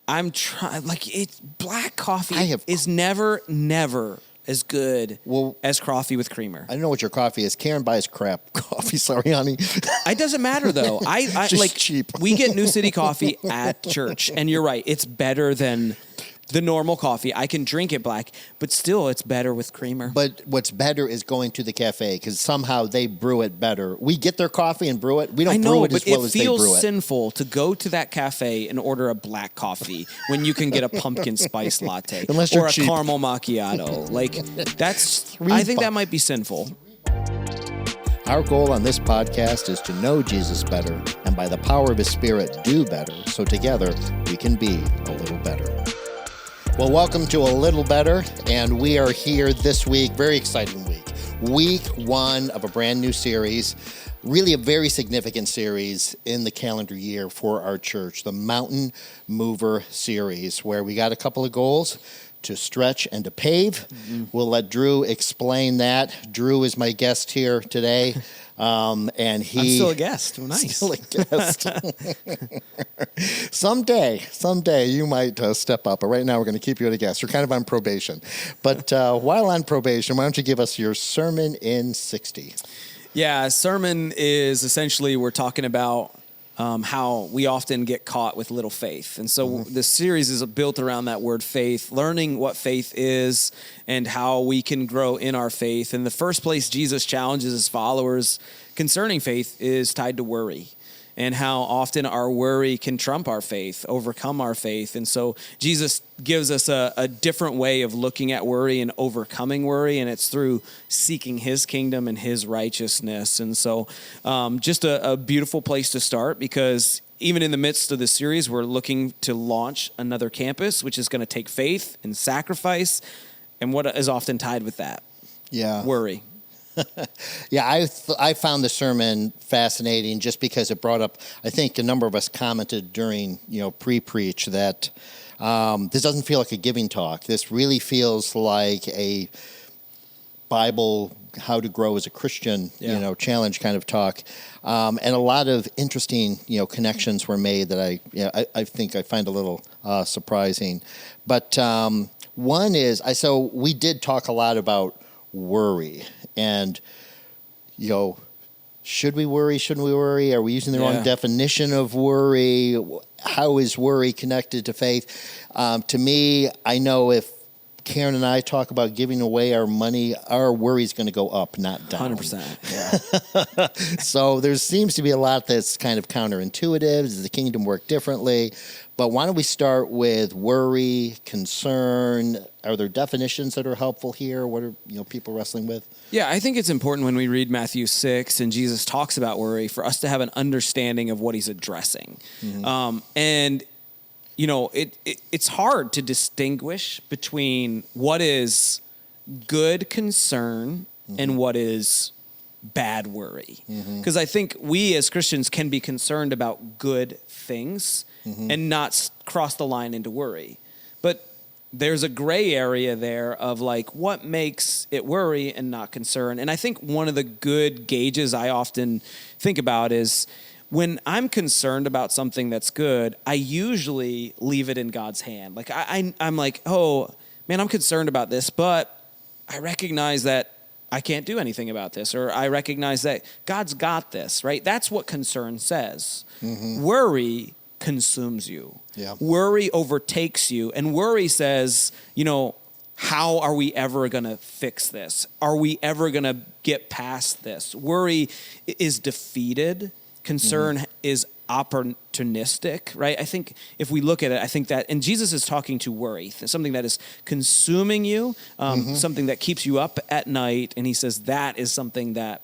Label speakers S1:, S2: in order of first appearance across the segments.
S1: I'm trying, black coffee is never as good as coffee with creamer.
S2: I don't know what your coffee is. Karen buys crap coffee. Sorry, honey.
S1: It doesn't matter though. I
S2: just cheap.
S1: We get New City coffee at church, and you're right. It's better than the normal coffee. I can drink it black, but still it's better with creamer.
S2: But what's better is going to the cafe because somehow they brew it better. We get their coffee and brew it. We don't brew it as well as they brew it.
S1: It feels sinful to go to that cafe and order a black coffee when you can get a pumpkin spice latte or a caramel macchiato. I think that might be sinful.
S2: Our goal on this podcast is to know Jesus better and by the power of his Spirit do better so together we can be a little better. Well, welcome to A Little Better, and we are here this week, very exciting week. Week 1 of a brand new series, really a very significant series in the calendar year for our church, the Mountain Mover series, where we got a couple of goals to stretch and to pave. Mm-hmm. We'll let Drew explain that. Drew is my guest here today. And
S1: I'm still a guest. Nice.
S2: Still a guest. Someday you might step up. But right now we're going to keep you as a guest. You're kind of on probation. But while on probation, why don't you give us your sermon in 60?
S1: Yeah, sermon is essentially we're talking about how we often get caught with little faith. And so this series is built around that word faith, learning what faith is and how we can grow in our faith. And the first place Jesus challenges his followers concerning faith is tied to worry, and how often our worry can trump our faith, overcome our faith. And so Jesus gives us a different way of looking at worry and overcoming worry, and it's through seeking his kingdom and his righteousness. And so just a beautiful place to start, because even in the midst of this series, we're looking to launch another campus, which is going to take faith and sacrifice, and what is often tied with that?
S2: Yeah.
S1: Worry.
S2: Yeah, I found the sermon fascinating just because it brought up, I think a number of us commented during, pre-preach that this doesn't feel like a giving talk. This really feels like a Bible, how to grow as a Christian, challenge kind of talk. And a lot of interesting, connections were made that I think I find a little surprising. But one is, so we did talk a lot about worry. And, should we worry? Shouldn't we worry? Are we using the wrong definition of worry? How is worry connected to faith? To me, I know if Karen and I talk about giving away our money, our worry is going to go up, not down.
S1: 100%. Yeah.
S2: So there seems to be a lot that's kind of counterintuitive. Does the kingdom work differently? But why don't we start with worry, concern? Are there definitions that are helpful here? What are people wrestling with?
S1: Yeah, I think it's important when we read Matthew 6 and Jesus talks about worry for us to have an understanding of what he's addressing. Mm-hmm. It's hard to distinguish between what is good concern and what is bad worry. Because I think we as Christians can be concerned about good things and not cross the line into worry. But there's a gray area there of what makes it worry and not concern. And I think one of the good gauges I often think about is when I'm concerned about something that's good, I usually leave it in God's hand. I'm like, oh man, I'm concerned about this, but I recognize that I can't do anything about this, or I recognize that God's got this, right? That's what concern says. Worry consumes you. Yeah. Worry overtakes you. And worry says, how are we ever going to fix this? Are we ever going to get past this? Worry is defeated. Concern is opportunistic, right? I think if we look at it, I think that, and Jesus is talking to worry, something that is consuming you, something that keeps you up at night. And he says that is something that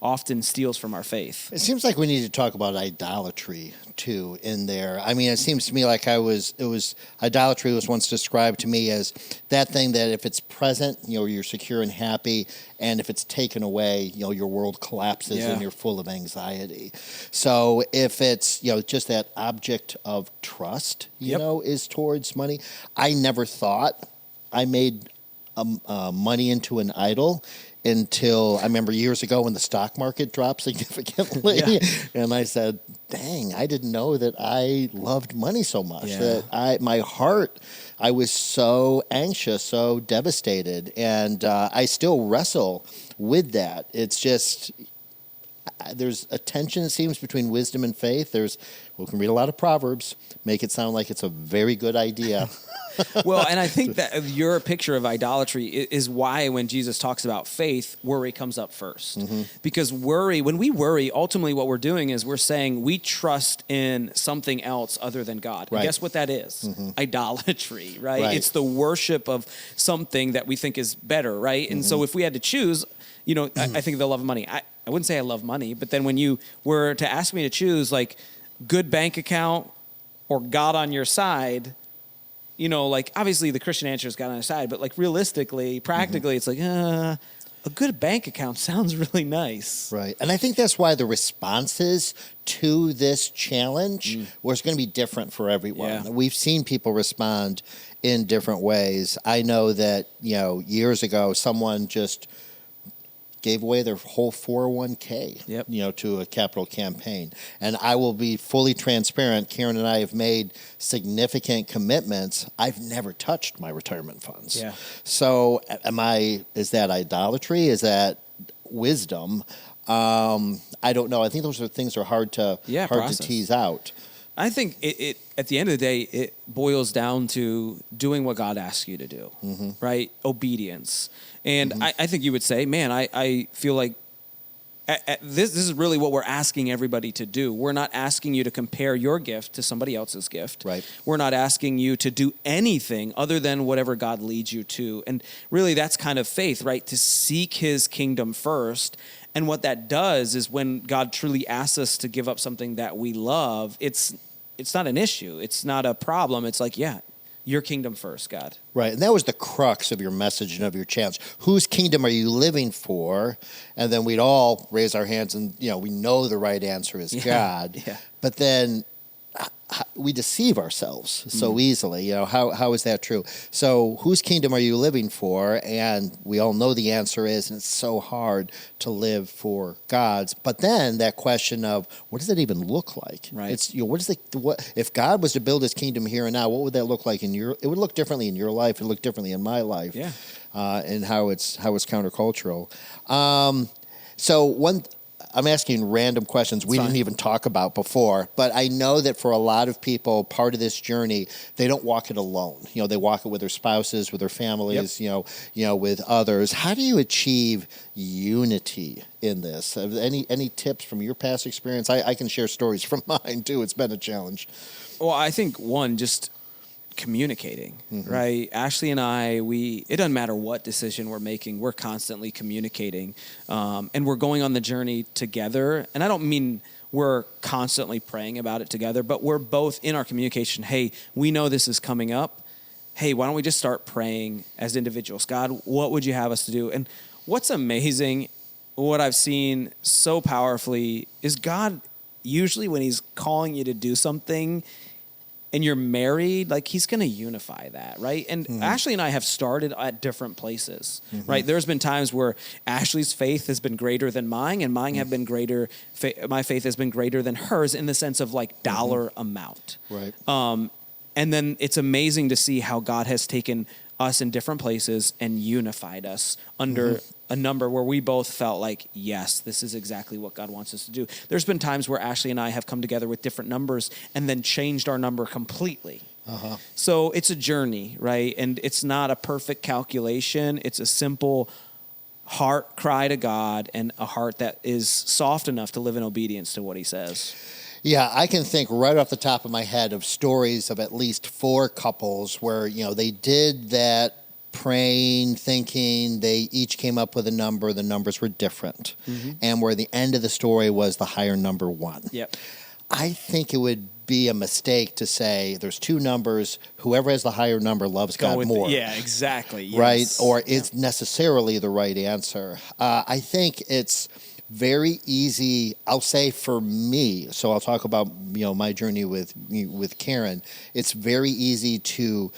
S1: often steals from our faith.
S2: It seems like we need to talk about idolatry too in there. I mean, it seems to me like idolatry was once described to me as that thing that if it's present, you're secure and happy, and if it's taken away, your world collapses and you're full of anxiety. So if it's, just that object of trust, is towards money. I never thought I made money into an idol until I remember years ago when the stock market dropped significantly. And I said, dang, I didn't know that I loved money so much.
S1: Yeah.
S2: That my heart, I was so anxious, so devastated, and I still wrestle with that. It's just there's a tension, it seems, between wisdom and faith. We can read a lot of Proverbs, make it sound like it's a very good idea.
S1: Well, and I think that your picture of idolatry is why when Jesus talks about faith, worry comes up first. Mm-hmm. Because when we worry, ultimately what we're doing is we're saying we trust in something else other than God.
S2: Right.
S1: And guess what that is? Mm-hmm. Idolatry, right? It's the worship of something that we think is better, right? And so if we had to choose, I think of the love of money. I wouldn't say I love money, but then when you were to ask me to choose like good bank account or God on your side, obviously the Christian answer is God on our side, but like realistically, practically, it's like, a good bank account sounds really nice.
S2: Right. And I think that's why the responses to this challenge was going to be different for everyone.
S1: Yeah.
S2: We've seen people respond in different ways. I know that, years ago, someone just gave away their whole 401k, to a capital campaign. And I will be fully transparent. Karen and I have made significant commitments. I've never touched my retirement funds.
S1: Yeah.
S2: So is that idolatry? Is that wisdom? I don't know. I think those are things that are hard to tease out.
S1: I think it at the end of the day, it boils down to doing what God asks you to do, right? Obedience. And I think you would say, man, I feel like this is really what we're asking everybody to do. We're not asking you to compare your gift to somebody else's gift.
S2: Right.
S1: We're not asking you to do anything other than whatever God leads you to. And really, that's kind of faith, right? To seek his kingdom first. And what that does is when God truly asks us to give up something that we love, it's not an issue. It's not a problem. It's like, your kingdom first, God.
S2: Right. And that was the crux of your message and of your challenge. Whose kingdom are you living for? And then we'd all raise our hands and, we know the right answer is God. Yeah. But then we deceive ourselves so easily. How is that true? So whose kingdom are you living for? And we all know the answer is, and it's so hard to live for God's. But then that question of what does it even look like?
S1: Right.
S2: It's what if God was to build his kingdom here and now, what would that look like it would look differently in your life, it would look differently in my life.
S1: Yeah.
S2: And how it's countercultural. I'm asking random questions we didn't even talk about before, but I know that for a lot of people, part of this journey, they don't walk it alone. They walk it with their spouses, with their families, with others. How do you achieve unity in this? Any tips from your past experience? I can share stories from mine too. It's been a challenge.
S1: Well, I think one, just communicating, right? Ashley and I, it doesn't matter what decision we're making, we're constantly communicating, and we're going on the journey together. And I don't mean we're constantly praying about it together, but we're both in our communication. Hey, we know this is coming up. Hey, why don't we just start praying as individuals? God, what would you have us to do? And what's amazing, what I've seen so powerfully is God, usually when he's calling you to do something, and you're married, like he's going to unify that, right? And Ashley and I have started at different places, right? There's been times where Ashley's faith has been greater than mine, and mine have been greater. My faith has been greater than hers in the sense of like dollar amount,
S2: right?
S1: And then it's amazing to see how God has taken us in different places and unified us under a number where we both felt like, yes, this is exactly what God wants us to do. There's been times where Ashley and I have come together with different numbers and then changed our number completely. So it's a journey, right? And it's not a perfect calculation. It's a simple heart cry to God and a heart that is soft enough to live in obedience to what he says.
S2: Yeah, I can think right off the top of my head of stories of at least 4 couples where, they did that praying, thinking, they each came up with a number, the numbers were different. And where the end of the story was the higher number won.
S1: Yep.
S2: I think it would be a mistake to say there's 2 numbers, whoever has the higher number loves God more.
S1: Yeah, exactly. Yes.
S2: Right? Or it's necessarily the right answer. I think it's very easy, I'll say for me, so I'll talk about my journey with Karen. It's very easy to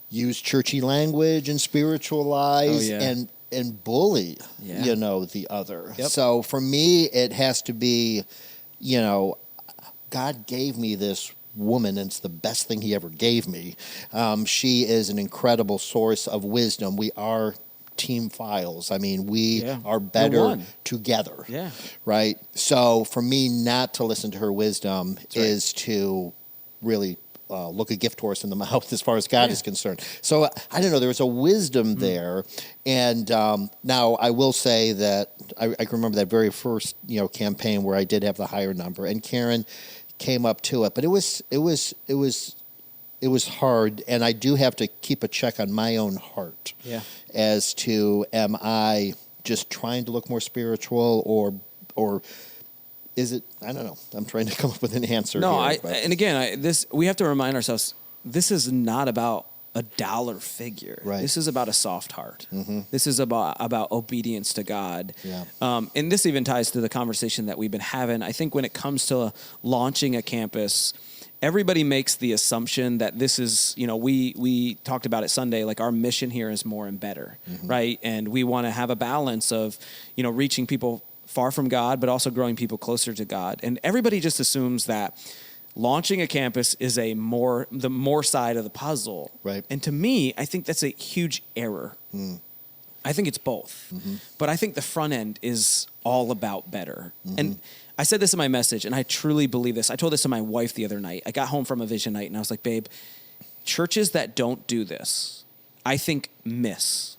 S2: use churchy language and spiritualize and bully the other. Yep. So for me, it has to be God gave me this woman, and it's the best thing he ever gave me. She is an incredible source of wisdom. We are team files. I mean, we are better together.
S1: Yeah.
S2: Right? So for me not to listen to her wisdom is to really look a gift horse in the mouth as far as God is concerned. So I don't know. There was a wisdom there. And now I will say that I can remember that very first campaign where I did have the higher number, and Karen came up to it. But it was hard, and I do have to keep a check on my own heart as to, am I just trying to look more spiritual, or is it? I don't know. I'm trying to come up with an answer.
S1: No,
S2: here,
S1: and again, we have to remind ourselves, this is not about a dollar figure.
S2: Right.
S1: This is about a soft heart.
S2: Mm-hmm.
S1: This is about obedience to God.
S2: Yeah.
S1: And this even ties to the conversation that we've been having. I think when it comes to launching a campus, everybody makes the assumption that this is, we talked about it Sunday, like our mission here is more and better, right? And we want to have a balance of, reaching people far from God, but also growing people closer to God. And everybody just assumes that launching a campus is the more side of the puzzle.
S2: Right.
S1: And to me, I think that's a huge error. I think it's both. But I think the front end is all about better. And I said this in my message, and I truly believe this. I told this to my wife the other night. I got home from a vision night, and I was like, babe, churches that don't do this, I think, miss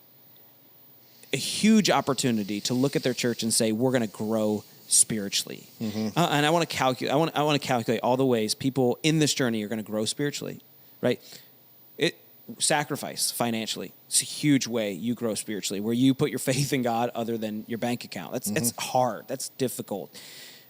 S1: a huge opportunity to look at their church and say, we're going to grow spiritually. And I want to calculate. I want to calculate all the ways people in this journey are going to grow spiritually, right? Sacrifice financially. It's a huge way you grow spiritually, where you put your faith in God other than your bank account. That's hard. That's difficult.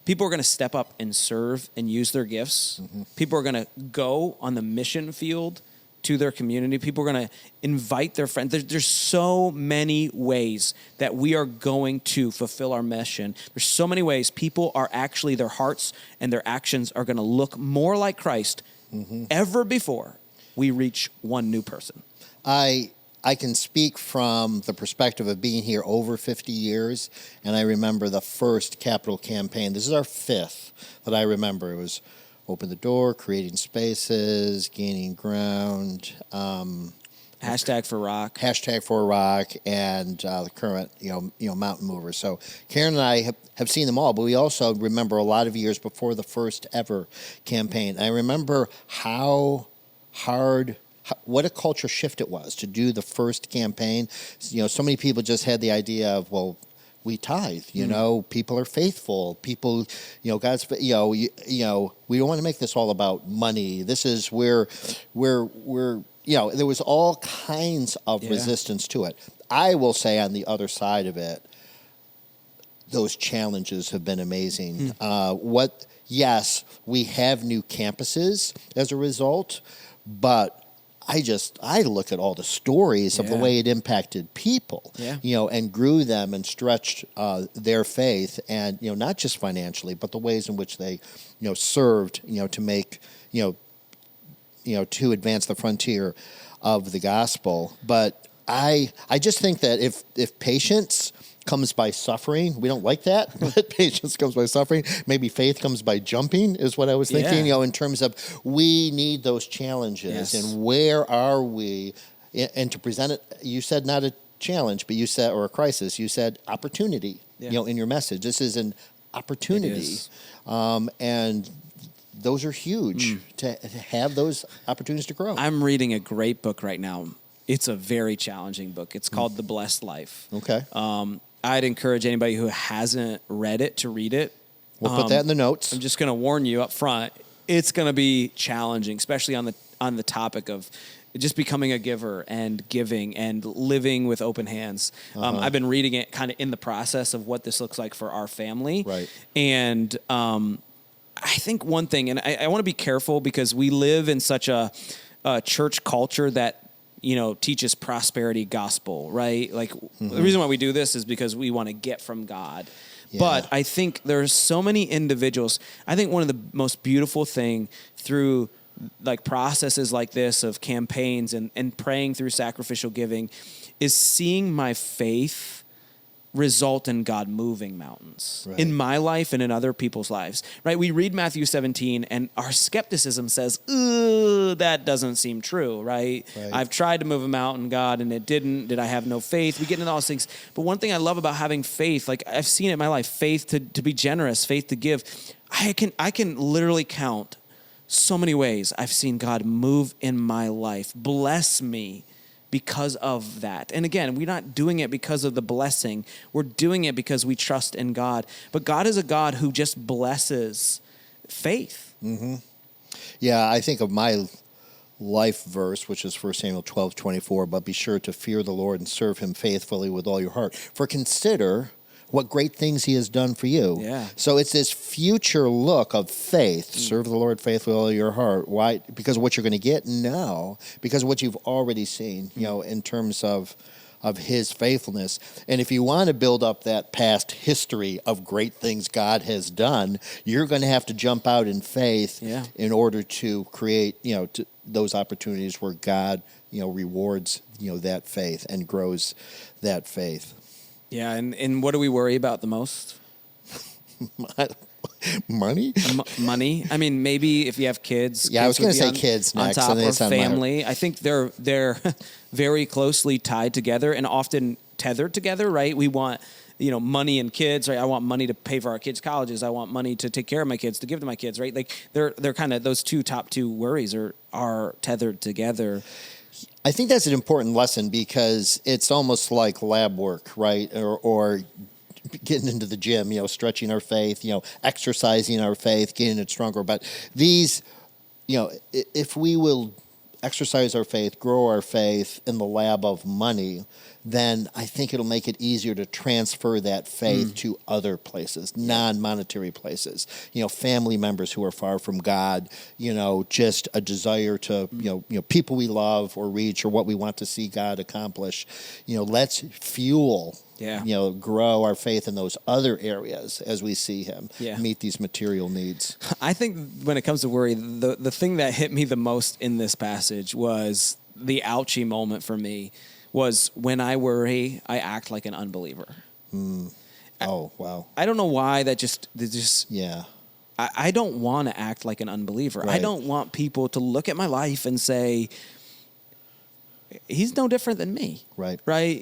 S1: People are going to step up and serve and use their gifts. People are going to go on the mission field to their community. People are going to invite their friends. There's so many ways that we are going to fulfill our mission. There's so many ways people are actually, their hearts and their actions are going to look more like Christ ever before we reach one new person.
S2: I can speak from the perspective of being here over 50 years, and I remember the first capital campaign. This is our fifth that I remember. It was Open the Door, Creating Spaces, Gaining Ground.
S1: Hashtag for Rock.
S2: Hashtag for Rock, and the current, Mountain Movers. So Karen and I have seen them all, but we also remember a lot of years before the first ever campaign. I remember how hard, what a culture shift it was to do the first campaign. So many people just had the idea of, well, we tithe, people are faithful. People, God's, we don't want to make this all about money. This is where there was all kinds of resistance to it. I will say on the other side of it, those challenges have been amazing. Yes, we have new campuses as a result, but I look at all the stories of the way it impacted people, and grew them and stretched their faith, and not just financially, but the ways in which they, served, to make, to advance the frontier of the gospel. But I just think that if patience comes by suffering, we don't like that, but patience comes by suffering. Maybe faith comes by jumping is what I was thinking, in terms of we need those challenges and where are we, and to present it, you said not a challenge, but you said, or a crisis, you said opportunity, in your message. This is an opportunity. And those are huge to have those opportunities to grow.
S1: I'm reading a great book right now. It's a very challenging book. It's called The Blessed Life.
S2: Okay.
S1: I'd encourage anybody who hasn't read it to read it.
S2: We'll put that in the notes.
S1: I'm just going to warn you up front. It's going to be challenging, especially on the topic of just becoming a giver and giving and living with open hands. I've been reading it kind of in the process of what this looks like for our family.
S2: Right.
S1: And I think one thing, and I want to be careful because we live in such a church culture that teaches prosperity gospel, right? Like the reason why we do this is because we want to get from God. Yeah. But I think there's so many individuals. I think one of the most beautiful thing through like processes like this of campaigns and praying through sacrificial giving is seeing my faith result in God moving mountains in my life and in other people's lives, right? We read Matthew 17 and our skepticism says, that doesn't seem true, right? I've tried to move a mountain, God, and it didn't. Did I have no faith? We get into all those things. But one thing I love about having faith, like I've seen it in my life, faith to be generous, faith to give. I can literally count so many ways I've seen God move in my life, bless me, because of that. And again, we're not doing it because of the blessing. We're doing it because we trust in God. But God is a God who just blesses faith.
S2: Mm-hmm. Yeah, I think of my life verse, which is 1 Samuel 12:24, but be sure to fear the Lord and serve him faithfully with all your heart. For consider what great things he has done for you.
S1: Yeah.
S2: So it's this future look of faith. Serve the Lord faithfully with all your heart. Why? Because of what you're going to get? No. Because of what you've already seen, in terms of his faithfulness. And if you want to build up that past history of great things God has done, you're going to have to jump out in faith in order to create, those opportunities where God, rewards, that faith and grows that faith.
S1: Yeah, and what do we worry about the most?
S2: Money?
S1: Money. I mean, maybe if you have kids.
S2: Yeah, I was going to say kids next.
S1: On top, or family. I think they're very closely tied together and often tethered together, right? We want, money and kids, right? I want money to pay for our kids' colleges. I want money to take care of my kids, to give to my kids, right? Like they're kind of, those top two worries are tethered together.
S2: I think that's an important lesson because it's almost like lab work, right? Or getting into the gym, stretching our faith, exercising our faith, getting it stronger. But these, if we will exercise our faith, grow our faith in the lab of money, then I think it'll make it easier to transfer that faith to other places, non-monetary places. Family members who are far from God, just a desire to, people we love or reach or what we want to see God accomplish. Let's fuel, grow our faith in those other areas as we see him meet these material needs.
S1: I think when it comes to worry, the thing that hit me the most in this passage was the ouchie moment for me. Was when I worry, I act like an unbeliever.
S2: Oh, wow.
S1: I don't know why that just I don't want to act like an unbeliever. Right. I don't want people to look at my life and say, he's no different than me. Right. Right.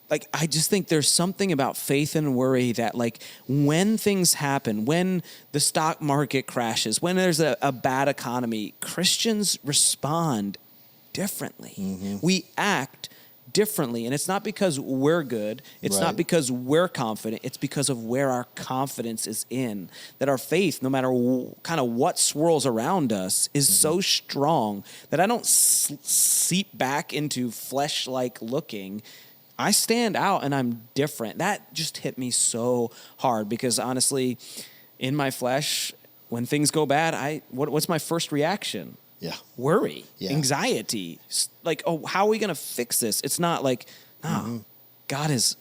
S1: I just think there's something about faith and worry that, like, when things happen, when the stock market crashes, when there's a bad economy, Christians respond differently. Mm-hmm. We act differently. And it's not because we're good. It's not because we're confident. It's because of where our confidence is in. That our faith, no matter kind of what swirls around us, is so strong that I don't seep back into flesh-like looking. I stand out and I'm different. That just hit me so hard because honestly, in my flesh, when things go bad, what's my first reaction? Yeah. Worry, anxiety. Like, how are we going to fix this? It's not like, God has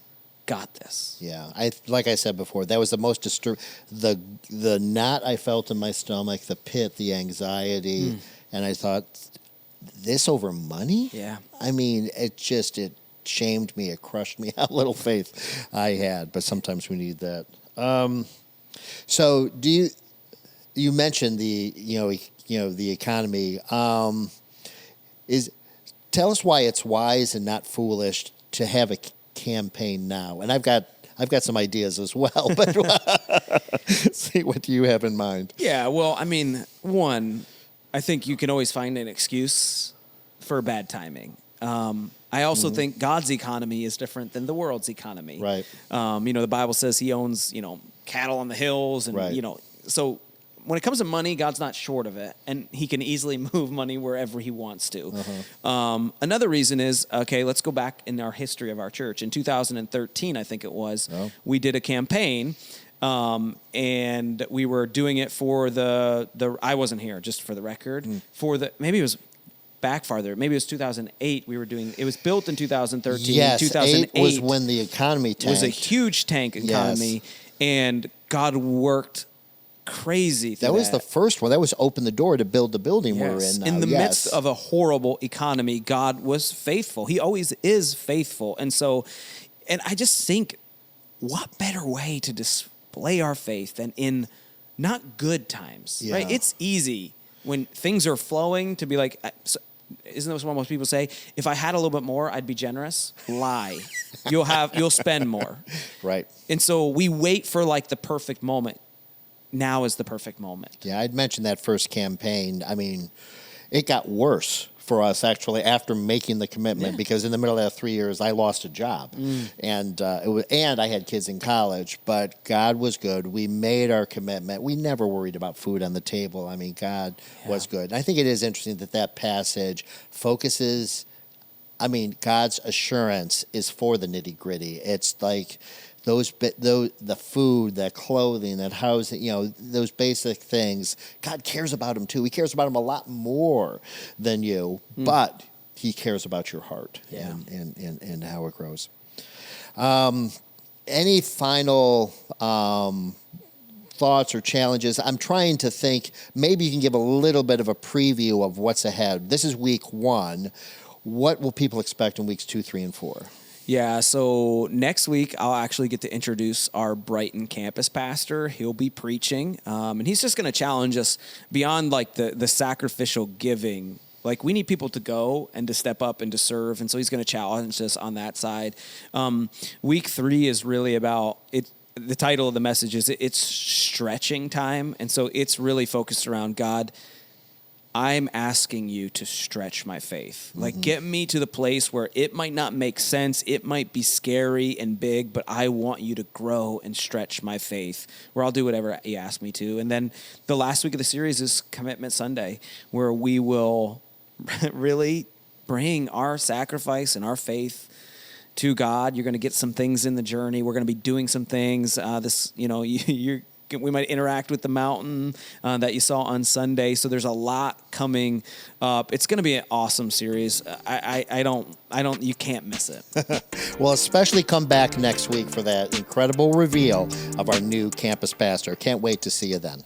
S1: got this.
S2: Yeah. Like I said before, that was the most the knot I felt in my stomach, the pit, the anxiety. And I thought, this over money? Yeah. I mean, it shamed me. It crushed me. How little faith I had. But sometimes we need that. So you mentioned the economy. Tell us why it's wise and not foolish to have a campaign now. And I've got some ideas as well, but see, what do you have in mind?
S1: Yeah, well, I mean, one, I think you can always find an excuse for bad timing. I also think God's economy is different than the world's economy. Right. The Bible says he owns, cattle on the hills and, so when it comes to money, God's not short of it, and he can easily move money wherever he wants to. Another reason is, let's go back in our history of our church. In 2013, I think it was, we did a campaign, and we were doing it for the I wasn't here, just for the record, maybe it was back farther. Maybe it was 2008. It was built in 2013.
S2: Yes,
S1: 2008
S2: 8 was when the economy tanked.
S1: It was a huge tank economy, and God worked crazy.
S2: That was the first one. That was open the door to build the building we're in now.
S1: In the midst of a horrible economy, God was faithful. He always is faithful. And so And I just think, what better way to display our faith than in not good times, right? It's easy when things are flowing to be like, isn't that what most people say? If I had a little bit more, I'd be generous. Lie. You'll spend more.
S2: Right.
S1: And so we wait for like the perfect moment. Now is the perfect moment.
S2: Yeah, I'd mentioned that first campaign. I mean, it got worse for us actually after making the commitment because in the middle of that 3 years I lost a job and I had kids in college, but God was good. We made our commitment. We never worried about food on the table. I mean, God was good. And I think it is interesting that passage focuses, God's assurance is for the nitty gritty. It's like the food, the clothing, that housing, those basic things. God cares about them too. He cares about them a lot more than you, but he cares about your heart and how it grows. Any final thoughts or challenges? I'm trying to think, maybe you can give a little bit of a preview of what's ahead. This is week 1. What will people expect in weeks 2, 3, and 4?
S1: Yeah, so next week I'll actually get to introduce our Brighton campus pastor. He'll be preaching, and he's just going to challenge us beyond like the sacrificial giving. Like we need people to go and to step up and to serve, and so he's going to challenge us on that side. Week 3 is really about it. The title of the message is it's stretching time, and so it's really focused around God. I'm asking you to stretch my faith. Like, get me to the place where it might not make sense. It might be scary and big, but I want you to grow and stretch my faith, where I'll do whatever you ask me to. And then the last week of the series is Commitment Sunday, where we will really bring our sacrifice and our faith to God. You're going to get some things in the journey. We're going to be doing some things. We might interact with the mountain that you saw on Sunday. So there's a lot coming up. It's going to be an awesome series. You can't miss it.
S2: Well, especially come back next week for that incredible reveal of our new campus pastor. Can't wait to see you then.